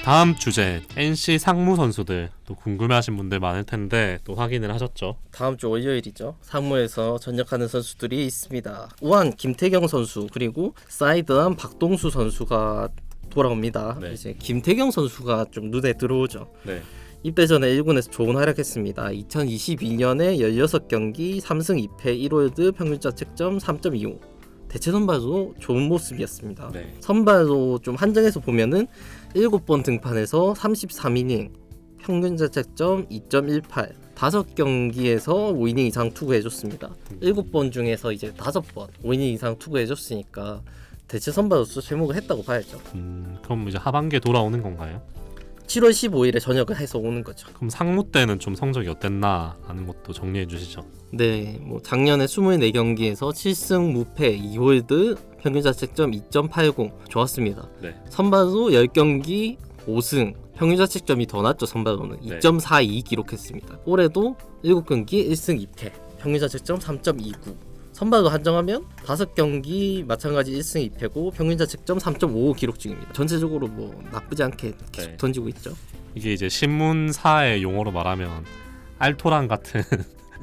다음 주제 NC 상무 선수들 또 궁금해하신 분들 많을 텐데 또 확인을 하셨죠? 다음 주 월요일이죠. 상무에서 전역하는 선수들이 있습니다. 우한 김태경 선수 그리고 사이드한 박동수 선수가 돌아옵니다. 네. 이제 김태경 선수가 좀 눈에 들어오죠. 네. 입대 전에 1군에서 좋은 활약했습니다. 2022년에 16경기 3승 2패 1홀드 평균 자책점 3.25. 대체 선발도 좋은 모습이었습니다. 네. 선발도 좀 한정해서 보면은 7번 등판에서 33이닝, 평균 자책점 2.18, 5경기에서 5이닝 이상 투구해줬습니다. 7번 중에서 이제 5번 5이닝 이상 투구해줬으니까 대체 선발로서 제목을 했다고 봐야죠. 그럼 이제 하반기에 돌아오는 건가요? 7월 15일에 전역을 해서 오는 거죠. 그럼 상무 때는 좀 성적이 어땠나 하는 것도 정리해 주시죠. 네, 뭐 작년에 24경기에서 7승 무패 2홀드 평균 자책점 2.80 좋았습니다. 네. 선발도 10경기 5승 평균 자책점이 더 낮죠. 선발로는 네. 2.42 기록했습니다. 올해도 7경기 1승 2패 평균 자책점 3.29. 선발로 한정하면 5경기 마찬가지 1승 2패고 평균 자책점 3.55 기록 중입니다. 전체적으로 뭐 나쁘지 않게 계속 네. 던지고 있죠. 이게 이제 신문사의 용어로 말하면 알토란 같은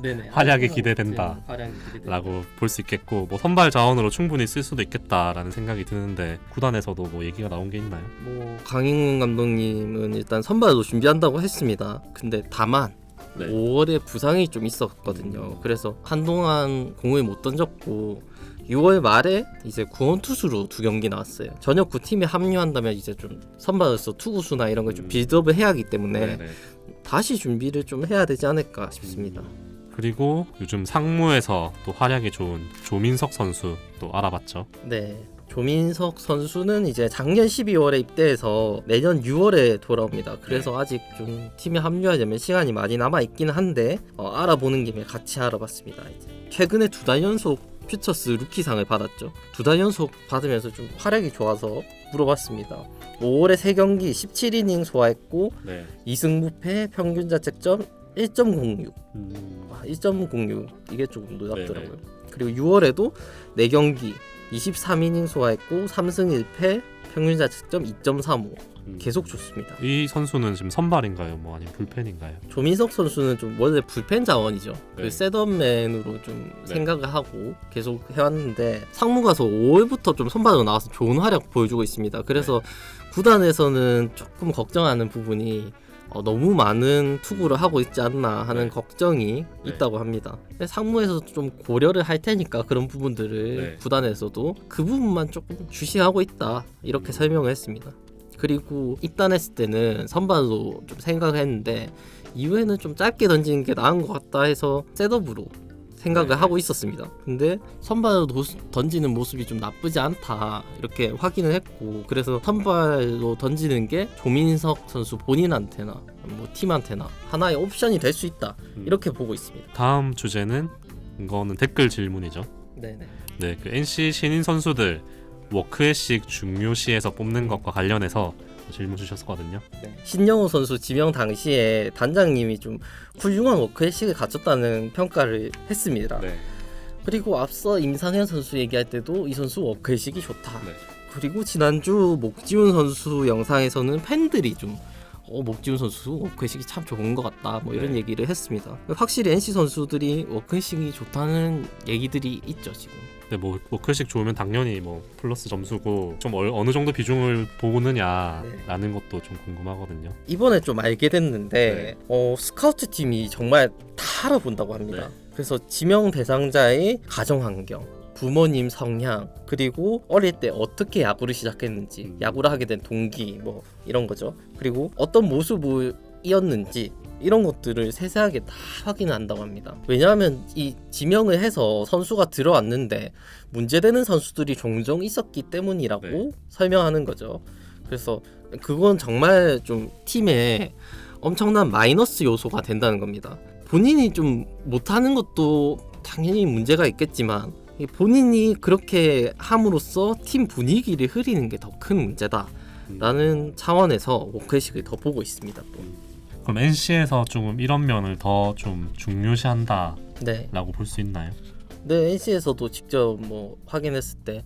네네. 활약이 기대된다. 활약이 기대된다. 라고 볼 수 있겠고 뭐 선발 자원으로 충분히 쓸 수도 있겠다라는 생각이 드는데 구단에서도 뭐 얘기가 나온 게 있나요? 뭐 강인근 감독님은 일단 선발도 준비한다고 했습니다. 근데 다만 네. 5월에 부상이 좀 있었거든요. 그래서 한동안 공을 못 던졌고 6월 말에 이제 구원 투수로 2경기 나왔어요. 전역 후 팀에 합류한다면 이제 좀 선발로서 투구수나 이런 걸 좀 빌드업을 해야 하기 때문에 네네. 다시 준비를 좀 해야 되지 않을까 싶습니다. 그리고 요즘 상무에서 또 활약이 좋은 조민석 선수 또 알아봤죠. 네. 조민석 선수는 이제 작년 12월에 입대해서 내년 6월에 돌아옵니다. 그래서 아직 좀 팀에 합류하려면 시간이 많이 남아 있기는 한데 알아보는 김에 같이 알아봤습니다. 이제 최근에 2달 연속 퓨처스 루키상을 받았죠. 2달 연속 받으면서 좀 활약이 좋아서 물어봤습니다. 5월에 3경기 17이닝 소화했고 네. 2승 무패 평균 자책점 1.06. 1.06 이게 조금 놀랍더라고요. 그리고 6월에도 4경기 23이닝 소화했고 3승 1패 평균 자책점 2.35 계속 좋습니다. 이 선수는 지금 선발인가요? 뭐 아니면 불펜인가요? 조민석 선수는 좀 원래 불펜 자원이죠. 네. 그 셋업맨으로 좀 네. 생각을 하고 계속 해왔는데 상무 가서 5월부터 좀 선발로 나와서 좋은 활약 보여주고 있습니다. 그래서 구단에서는 조금 걱정하는 부분이 너무 많은 투구를 하고 있지 않나 하는 네. 걱정이 네. 있다고 합니다. 상무에서도 좀 고려를 할 테니까 그런 부분들을 네. 구단에서도 그 부분만 조금 주시하고 있다 이렇게 설명을 했습니다. 그리고 입단했을 때는 선발로 좀 생각을 했는데 이후에는 좀 짧게 던지는 게 나은 것 같다 해서 셋업으로 생각을 네. 하고 있었습니다. 근데 선발로 던지는 모습이 좀 나쁘지 않다 이렇게 확인을 했고 그래서 선발로 던지는 게 조민석 선수 본인한테나 뭐 팀한테나 하나의 옵션이 될 수 있다 이렇게 보고 있습니다. 다음 주제는 이거는 댓글 질문이죠. 네네. 네, 그 NC 신인 선수들 워크애식 중요시에서 뽑는 것과 관련해서 질문 주셨거든요. 네. 신영호 선수 지명 당시에 단장님이 좀 훌륭한 워크애식을 갖췄다는 평가를 했습니다. 네. 그리고 앞서 임상현 선수 얘기할 때도 이 선수 워크애식이 좋다. 네. 그리고 지난주 목지훈 선수 영상에서는 팬들이 좀 목지훈 선수 워크애식이 참 좋은 것 같다 뭐 이런 네. 얘기를 했습니다. 확실히 NC 선수들이 워크애식이 좋다는 얘기들이 있죠 지금. 근데 뭐 워크애식 좋으면 당연히 뭐 플러스 점수고 좀 어느 정도 비중을 보느냐라는 것도 좀 궁금하거든요. 이번에 좀 알게 됐는데 스카우트 팀이 정말 다 알아본다고 합니다. 네. 그래서 지명 대상자의 가정 환경, 부모님 성향, 그리고 어릴 때 어떻게 야구를 시작했는지, 야구를 하게 된 동기 뭐 이런 거죠. 그리고 어떤 모습이었는지 이런 것들을 세세하게 다 확인한다고 합니다. 왜냐하면 이 지명을 해서 선수가 들어왔는데 문제되는 선수들이 종종 있었기 때문이라고 네. 설명하는 거죠. 그래서 그건 정말 좀 팀에 엄청난 마이너스 요소가 된다는 겁니다. 본인이 좀 못하는 것도 당연히 문제가 있겠지만 본인이 그렇게 함으로써 팀 분위기를 흐리는 게 더 큰 문제다라는 차원에서 워크애식을 더 보고 있습니다. 또. 그럼 NC에서 조금 이런 면을 더 좀 중요시한다라고 네. 볼 수 있나요? 네, NC에서도 직접 뭐 확인했을 때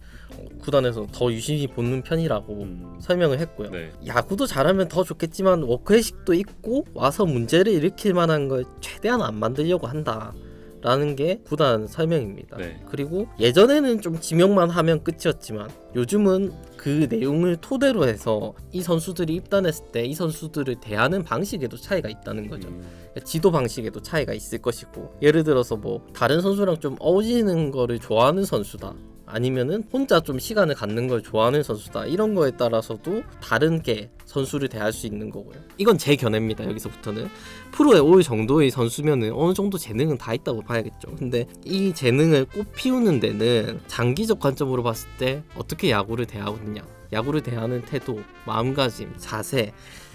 구단에서 더 유심히 보는 편이라고 설명을 했고요. 네. 야구도 잘하면 더 좋겠지만 워크의식도 있고 와서 문제를 일으킬 만한 걸 최대한 안 만들려고 한다. 라는 게 구단 설명입니다. 네. 그리고 예전에는 좀 지명만 하면 끝이었지만 요즘은 그 내용을 토대로 해서 이 선수들이 입단했을 때 이 선수들을 대하는 방식에도 차이가 있다는 거죠. 지도 방식에도 차이가 있을 것이고, 예를 들어서 뭐 다른 선수랑 좀 어울리는 거를 좋아하는 선수다, 아니면은 혼자 좀 시간을 갖는 걸 좋아하는 선수다, 이런 거에 따라서도 다른게 선수를 대할 수 있는 거고요. 이건 제 견해입니다. 여기서부터는 프로에 올 정도의 선수면은 어느 정도 재능은 다 있다고 봐야겠죠. 근데 이 재능을 꽃 피우는 데는 장기적 관점으로 봤을 때 어떻게 야구를 대하느냐, 야구를 대하는 태도, 마음가짐, 자세,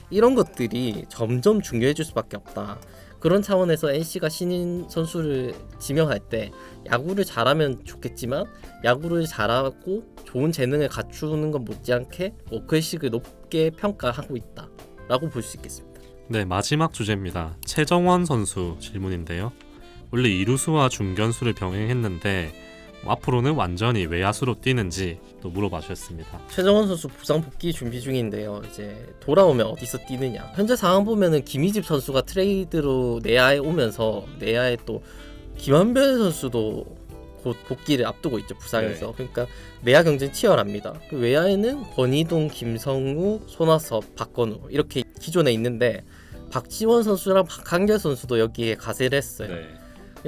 이런 것들이 점점 중요해질 수밖에 없다. 그런 차원에서 NC가 신인 선수를 지명할 때 야구를 잘하면 좋겠지만 야구를 잘하고 좋은 재능을 갖추는 것 못지않게 워크의식을 높게 평가하고 있다라고 볼 수 있겠습니다. 네, 마지막 주제입니다. 최정원 선수 질문인데요. 원래 이루수와 중견수를 병행했는데 앞으로는 완전히 외야수로 뛰는지 또 물어봐 주셨습니다. 최정원 선수 부상 복귀 준비 중인데요. 이제 돌아오면 어디서 뛰느냐. 현재 상황 보면은 김희집 선수가 트레이드로 내야에 오면서 내야에 또 김한별 선수도 곧 복귀를 앞두고 있죠, 부상에서. 네. 그러니까 내야 경쟁 치열합니다. 그 외야에는 권희동, 김성우, 손아섭, 박건우 이렇게 기존에 있는데 박지원 선수랑 박한결 선수도 여기에 가세를 했어요. 네.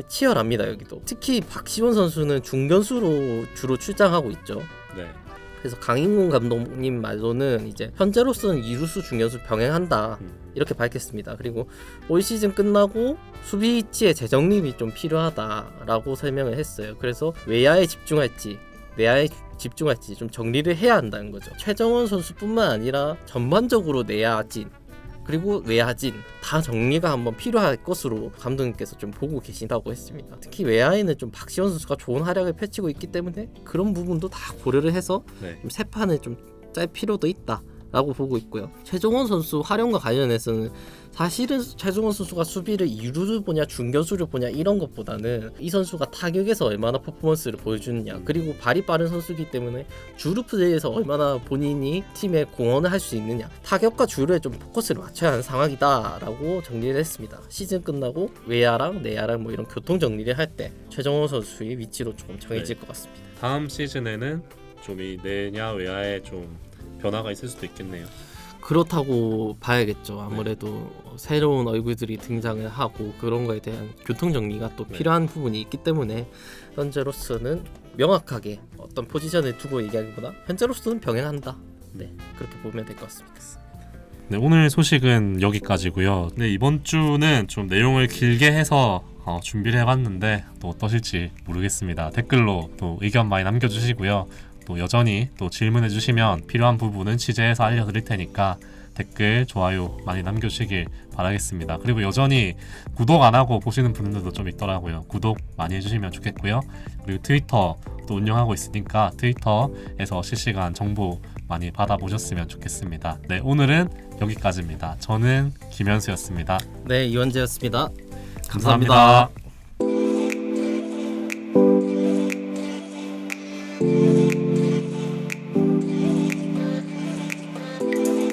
치열합니다, 여기도. 특히 박지원 선수는 중견수로 주로 출장하고 있죠. 네. 그래서 강인곤 감독님 말로는 이제 현재로서는 이루수 중견수 병행한다, 이렇게 밝혔습니다. 그리고 올 시즌 끝나고 수비 위치의 재정립이 좀 필요하다라고 설명을 했어요. 그래서 외야에 집중할지 내야에 집중할지 좀 정리를 해야 한다는 거죠. 최정원 선수뿐만 아니라 전반적으로 내야진 그리고 외야진 다 정리가 한번 필요할 것으로 감독님께서 좀 보고 계신다고 했습니다. 특히 외야에는 좀 박지원 선수가 좋은 활약을 펼치고 있기 때문에 그런 부분도 다 고려를 해서 네. 좀 세 판을 좀 짤 필요도 있다라고 보고 있고요. 최종원 선수 활용과 관련해서는 사실은 최종원 선수가 수비를 이루를 보냐 중견수를 보냐 이런 것보다는 이 선수가 타격에서 얼마나 퍼포먼스를 보여주느냐, 그리고 발이 빠른 선수이기 때문에 주루 플레이에서 얼마나 본인이 팀에 공헌을 할 수 있느냐, 타격과 주루에 좀 포커스를 맞춰야 하는 상황이다 라고 정리를 했습니다. 시즌 끝나고 외야랑 내야랑 뭐 이런 교통 정리를 할 때 최정원 선수의 위치로 조금 정해질 것 같습니다. 다음 시즌에는 좀 이 내야 외야에 좀 변화가 있을 수도 있겠네요. 그렇다고 봐야겠죠. 아무래도 새로운 얼굴들이 등장을 하고 그런 거에 대한 교통 정리가 또 필요한 부분이 있기 때문에 현재로서는 명확하게 어떤 포지션을 두고 얘기하기보다 현재로서는 병행한다. 네, 그렇게 보면 될 것 같습니다. 네, 오늘 소식은 여기까지고요. 네, 이번 주는 좀 내용을 길게 해서 준비를 해봤는데 또 어떠실지 모르겠습니다. 댓글로 또 의견 많이 남겨주시고요. 또 여전히 또 질문해 주시면 필요한 부분은 취재해서 알려드릴 테니까 댓글, 좋아요 많이 남겨주시길 바라겠습니다. 그리고 여전히 구독 안 하고 보시는 분들도 좀 있더라고요. 구독 많이 해주시면 좋겠고요. 그리고 트위터도 운영하고 있으니까 트위터에서 실시간 정보 많이 받아보셨으면 좋겠습니다. 네, 오늘은 여기까지입니다. 저는 김현수였습니다. 네, 이원재였습니다. 감사합니다.